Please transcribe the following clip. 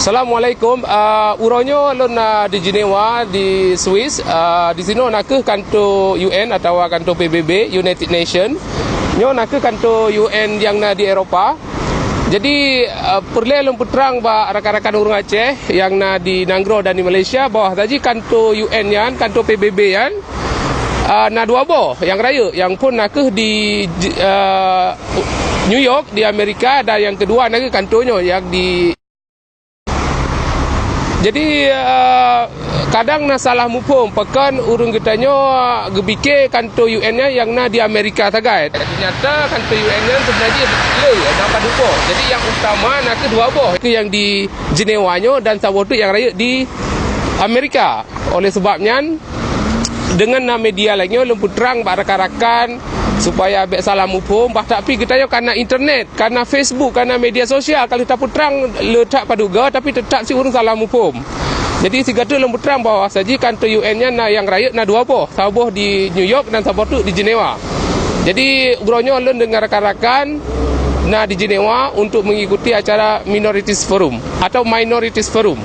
Assalamualaikum. Uronyo lon di Jenewa di Swiss. Di sini nak ke kantor UN atau kantor PBB United Nation. Nyo nak ke kantor UN yang di Eropah. Jadi perle lon putrang ba rakan-rakan urang Aceh yang di Nanggro dan di Malaysia bawah tadi kantor UN yan, kantor PBB yan. Dua boh yang raya yang pun nak ke di New York di Amerika, dan yang kedua nak ke kantornya yang di. Jadi kadang na salah mupung pekan urung kitanya gebike kantor UN-nya yang di Amerika tagai. Ternyata kantor UN-nya sebenarnya dapat dua. Jadi yang utama nak ke dua boh itu yang di Jenewa-nya dan satu yang raya di Amerika. Oleh sebabnya dengan media lainnya lemput terang bak rakan-rakan supaya abek salah mupum. Tapi kita karena internet, karena Facebook, karena media sosial, kalau kita putrang letak paduga tapi tetap si urung salah mupum. Jadi si gatu lemput terang bahawa saji kantor UN-nya yang raya dua boh, satu di New York dan satu di Jenewa. Jadi uronyo lon dengan rakan-rakan di Jenewa untuk mengikuti acara Minorities Forum atau Minorities Forum.